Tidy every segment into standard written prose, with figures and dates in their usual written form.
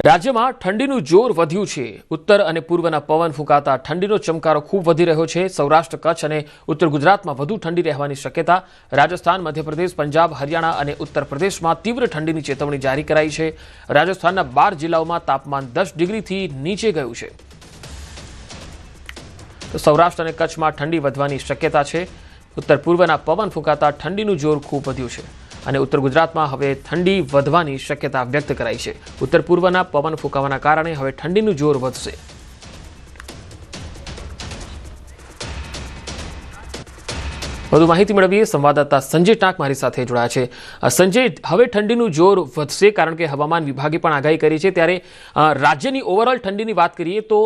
રાજ્યમાં ઠંડીનું જોર વધ્યું છે। ઉત્તર અને પૂર્વના પવન ફૂંકાતા ઠંડીનો ચમકારો ખૂબ વધી રહ્યો છે। સૌરાષ્ટ્ર, કચ્છ અને ઉત્તર ગુજરાતમાં વધુ ઠંડી રહેવાની શક્યતા। રાજસ્થાન, મધ્યપ્રદેશ, પંજાબ, હરિયાણા અને ઉત્તર પ્રદેશમાં તીવ્ર ઠંડીની ચેતવણી જારી કરાઈ છે। રાજસ્થાનના 12 જિલ્લાઓમાં તાપમાન 10 ડિગ્રીથી નીચે ગયું છે। તો સૌરાષ્ટ્ર અને કચ્છમાં ઠંડી વધવાની શક્યતા છે। ઉત્તર પૂર્વના પવન ફૂંકાતા ઠંડીનું જોર ખૂબ વધ્યું છે અને ઉત્તર ગુજરાતમાં હવે ઠંડી વધવાની શક્યતા વ્યક્ત કરાઈ છે। ઉત્તર પૂર્વના પવન ફૂંકાવાના કારણે હવે ઠંડીનું જોર વધશે। વધુ માહિતી મેળવીએ સંવાદદાતા સંજય ટાંક મારી સાથે જોડાયા છે। સંજય, હવે ઠંડીનું જોર વધશે કારણ કે હવામાન વિભાગે પણ આગાહી કરી છે, ત્યારે રાજ્યની ઓવરઓલ ઠંડીની વાત કરીએ તો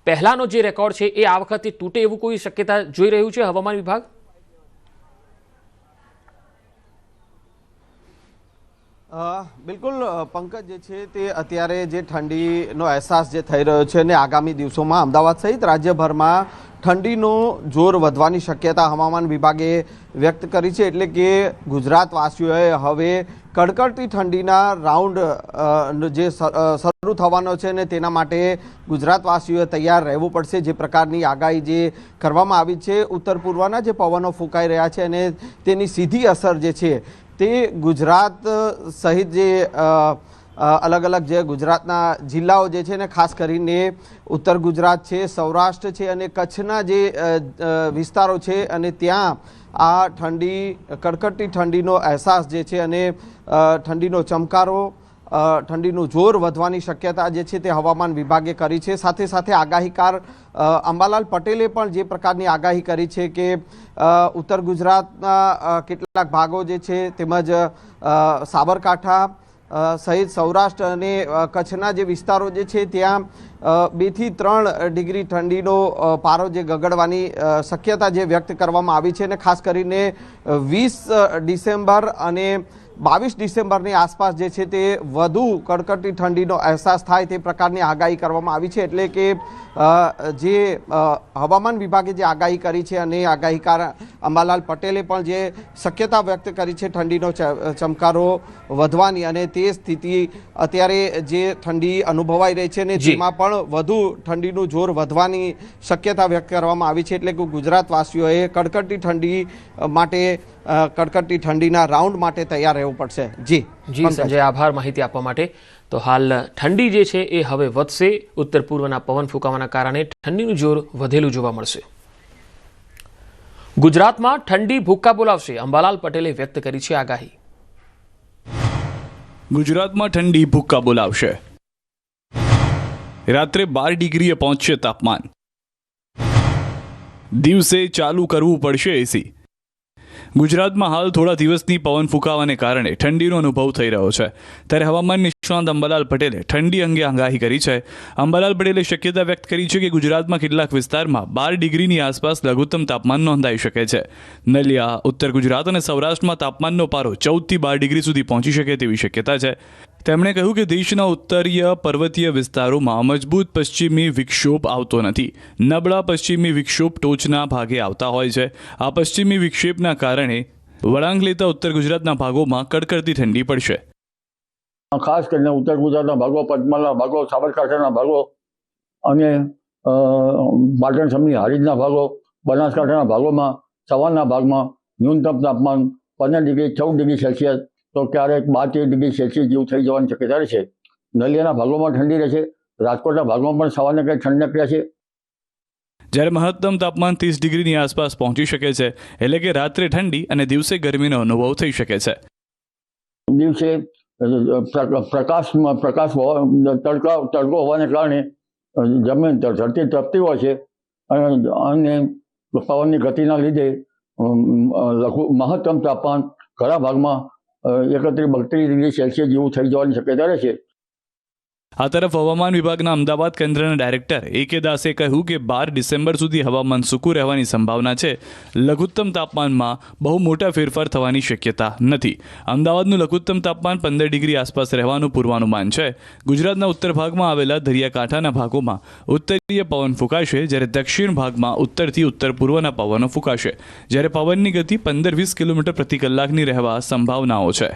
પહેલાનો જે રેકોર્ડ છે એ આ વખતે તૂટે એવું કોઈ શક્યતા જોઈ રહ્યું છે હવામાન વિભાગ? બિલકુલ પંકજ, જે છે તે અત્યારે જે ઠંડીનો અહેસાસ જે થઈ રહ્યો છે અને આગામી દિવસોમાં અમદાવાદ સહિત રાજ્યભરમાં ઠંડીનો જોર વધવાની શક્યતા હવામાન વિભાગે વ્યક્ત કરી છે। એટલે કે ગુજરાતવાસીઓએ હવે કડકડતી ઠંડીના રાઉન્ડ જે શરૂ થવાનો છે ને તેના માટે ગુજરાતવાસીઓએ તૈયાર રહેવું પડશે। જે પ્રકારની આગાહી જે કરવામાં આવી છે, ઉત્તર પૂર્વના જે પવનો ફૂંકાઈ રહ્યા છે અને તેની સીધી અસર જે છે તે ગુજરાત સહિત જે અલગ અલગ જે ગુજરાતના જિલ્લાઓ જે છે ને, ખાસ કરીને ઉત્તર ગુજરાત છે, સૌરાષ્ટ્ર છે અને કચ્છના જે વિસ્તારો છે અને ત્યાં આ કડકડતી ઠંડીનો અહેસાસ જે છે અને ઠંડીનો ચમકારો, ઠંડીનું જોર વધવાની શક્યતા જે છે તે હવામાન વિભાગે કરી છે। સાથે સાથે આગાહીકાર અંબાલાલ પટેલે પણ જે પ્રકારની આગાહી કરી છે કે ઉત્તર ગુજરાતના કેટલાક ભાગો જે છે તેમજ સાબરકાંઠા સહિત સૌરાષ્ટ્ર અને કચ્છના જે વિસ્તારો જે છે ત્યાં 2 થી 3 ડિગ્રી ઠંડીનો પારો જે ગગડવાની શક્યતા જે વ્યક્ત કરવામાં આવી છે અને ખાસ કરીને 20 ડિસેમ્બર અને 22 ડિસેમ્બરની આસપાસ જે છે તે વધુ કડકડતી ઠંડીનો અહેસાસ થાય તે પ્રકારની આગાહી કરવામાં આવી છે। એટલે કે જે હવામાન વિભાગે જે આગાહી કરી છે અને આગાહીકાર અંબાલાલ પટેલે પણ જે શક્યતા વ્યક્ત કરી છે ઠંડીનો ચમકારો વધવાની, અને તે સ્થિતિ અત્યારે જે ઠંડી અનુભવાઈ રહી છે ને તેમાં પણ વધુ ઠંડીનું જોર વધવાની શક્યતા વ્યક્ત કરવામાં આવી છે। એટલે કે ગુજરાતવાસીઓએ કડકડતી ઠંડી માટે કડકડતી ઠંડીના રાઉન્ડ માટે તૈયાર રહેવું પડશે। જી સંજય, આભાર માહિતી આપવા માટે। તો હાલ ઠંડી જે છે એ હવે વધશે। ઉત્તર પૂર્વના પવન ફૂંકાવાના કારણે ઠંડીનું જોર વધેલું જોવા મળશે। ગુજરાતમાં ઠંડી ભૂક્કા બોલાવશે, અંબાલાલ પટેલે વ્યક્ત કરી છે આગાહી। ગુજરાતમાં ઠંડી ભૂક્કા બોલાવશે। રાત્રે 12 ડિગ્રીએ પહોંચશે તાપમાન। દિવસે ચાલુ કરવું પડશે એસી। ગુજરાતમાં હાલ થોડા દિવસની પવન ફૂંકાવાને કારણે ઠંડીનો અનુભવ થઈ રહ્યો છે, ત્યારે હવામાન નિષ્ણાત અંબાલાલ પટેલે ઠંડી અંગે આગાહી કરી છે। અંબાલાલ પટેલે શક્યતા વ્યક્ત કરી છે કે ગુજરાતમાં કેટલાક વિસ્તારમાં 12 ડિગ્રીની આસપાસ લઘુત્તમ તાપમાન નોંધાઈ શકે છે। નલિયા, ઉત્તર ગુજરાત અને સૌરાષ્ટ્રમાં તાપમાનનો પારો 14 થી 12 ડિગ્રી સુધી પહોંચી શકે તેવી શક્યતા છે। તેમણે કહ્યું કે દેશના ઉત્તરીય પર્વતીય વિસ્તારોમાં મજબૂત પશ્ચિમી વિક્ષોભ આવતો નથી। નબળા પશ્ચિમી વિક્ષોભ ટોચના ભાગે આવતા હોય છે। આ પશ્ચિમી વિક્ષેપના કારણે વળાંક લેતા ઉત્તર ગુજરાતના ભાગોમાં કડકડતી ઠંડી પડશે। ખાસ કરીને ઉત્તર ગુજરાતના ભાગો, પંચમહાલના ભાગો, સાબરકાંઠાના ભાગો અને પાટણ સમી હારીજના ભાગો, બનાસકાંઠાના ભાગોમાં સવારના ભાગમાં ન્યૂનતમ તાપમાન 15 ડિગ્રી 14 ડિગ્રી સેલ્સિયસ તો ક્યારેક 12 ડિગ્રી સેલ્સિયસ જેવું થઈ જવાની શક્યતા રહેશે। નલિયાના ભાગોમાં ઠંડી રહેશે। રાજકોટના ભાગમાં પણ સવારને કંઈ ઠંડક રહેશે। જ્યારે મહત્તમ તાપમાન 30 ડિગ્રીની આસપાસ પહોંચી શકે છે, એટલે કે રાત્રે ઠંડી અને દિવસે ગરમીનો અનુભવ થઈ શકે છે। દિવસે તડકો હોવાને કારણે જમીન ધરતી તપતી હોય છે અને પવનની ગતિના લીધે મહત્તમ તાપમાન ઘણા ભાગમાં 31-32 ડિગ્રી સેલ્સિયસ જેવું થઈ જવાની શક્યતા રહેશે। આ તરફ હવામાન વિભાગના અમદાવાદ કેન્દ્રના ડાયરેક્ટર A.K. દાસે કહ્યું કે 12 ડિસેમ્બર સુધી હવામાન સૂકું રહેવાની સંભાવના છે। લઘુત્તમ તાપમાનમાં બહુ મોટા ફેરફાર થવાની શક્યતા નથી। અમદાવાદનું લઘુત્તમ તાપમાન 15 ડિગ્રી આસપાસ રહેવાનું પૂર્વાનુમાન છે। ગુજરાતના ઉત્તર ભાગમાં આવેલા દરિયાકાંઠાના ભાગોમાં ઉત્તરીય પવન ફૂંકાશે, જ્યારે દક્ષિણ ભાગમાં ઉત્તરથી ઉત્તર પૂર્વના પવનો ફૂંકાશે, જ્યારે પવનની ગતિ 15-20 કિલોમીટર પ્રતિ કલાકની રહેવા સંભાવનાઓ છે।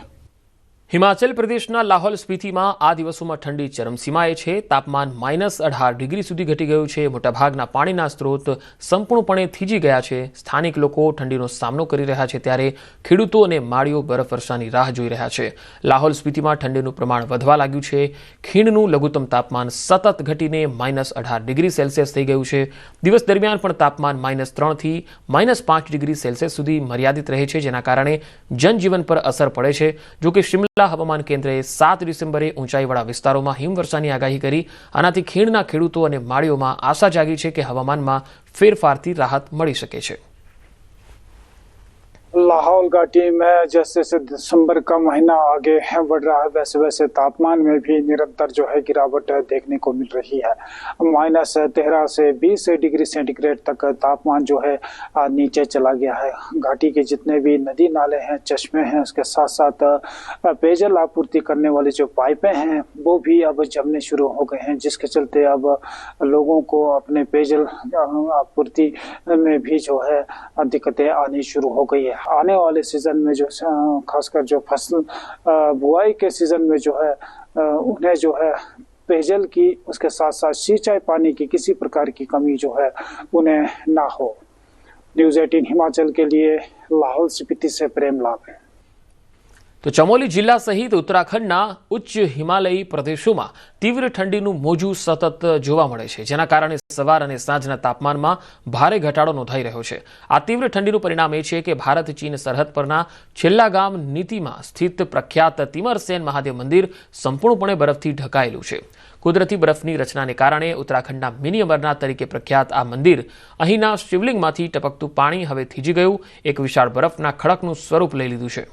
હિમાચલ પ્રદેશના લાહોલ સ્પીતિમાં આ દિવસોમાં ઠંડી ચરમસીમાએ છે. તાપમાન -18 ડિગ્રી સુધી ઘટી ગયું છે. મોટાભાગના પાણીના સ્ત્રોત સંપૂર્ણપણે થીજી ગયા છે. સ્થાનિક લોકો ઠંડીનો સામનો કરી રહ્યા છે, ત્યારે ખેડૂતો અને માળીઓ બરફવર્ષાની રાહ જોઈ રહ્યા છે. લાહોલ સ્પીતિમાં ઠંડીનું પ્રમાણ વધવા લાગ્યું છે. ખીણનું લઘુત્તમ તાપમાન સતત ઘટીને -18 ડિગ્રી સેલ્સિયસ થઈ ગયું છે. દિવસ દરમિયાન પણ તાપમાન -3 થી -5 ડિગ્રી સેલ્સિયસ સુધી મર્યાદિત રહે છે, જેના કારણે જનજીવન પર અસર પડે છે. જોકે શિમલા હવામાન કેન્દ્રએ 7 ડિસેમ્બરે ઊંચાઈવાળા વિસ્તારોમાં હિમવર્ષાની આગાહી કરી. આનાથી ખીણના ખેડૂતો અને માળીઓમાં આશા જાગી છે કે હવામાનમાં ફેરફારથી રાહત મળી શકે છે. लाहौल घाटी में जैसे जैसे दिसंबर का महीना आगे बढ़ रहा है, वैसे वैसे तापमान में भी निरंतर जो है गिरावट देखने को मिल रही है. -13 से 20 डिग्री सेंटीग्रेड तक तापमान जो है नीचे चला गया है. घाटी के जितने भी नदी नाले हैं, चश्मे हैं, उसके साथ साथ पेयजल आपूर्ति करने वाली जो पाइपें हैं वो भी अब जमने शुरू हो गए हैं, जिसके चलते अब लोगों को अपने पेयजल आपूर्ति में भी जो है दिक्कतें आनी शुरू हो गई है. आने वाले सीजन में जो खासकर जो फसल बुआई के सीजन में जो है उन्हें जो है पेयजल की, उसके साथ साथ सिंचाई पानी की किसी प्रकार की कमी जो है उन्हें ना हो. न्यूज़ 18 हिमाचल के लिए लाहौल स्पीति से प्रेम लाभ. તો ચમોલી જિલ્લા સહિત ઉત્તરાખંડના ઉચ્ચ હિમાલયી પ્રદેશોમાં તીવ્ર ઠંડીનું મોજું સતત જોવા મળે છે, જેના કારણે સવાર અને સાંજના તાપમાનમાં ભારે ઘટાડો નોંધાઈ રહ્યો છે. આ તીવ્ર ઠંડીનું પરિણામ એ છે કે ભારત ચીન સરહદ પરના છેલ્લા ગામ નીતિમાં સ્થિત પ્રખ્યાત તિમરસેન મહાદેવ મંદિર સંપૂર્ણપણે બરફથી ઢંકાયેલું છે. કુદરતી બરફની રચનાને કારણે ઉત્તરાખંડના મિની અમરનાથ તરીકે પ્રખ્યાત આ મંદિર અહીંના શિવલિંગમાંથી ટપકતું પાણી હવે થીજી ગયું, એક વિશાળ બરફના ખડકનું સ્વરૂપ લઈ લીધું છે.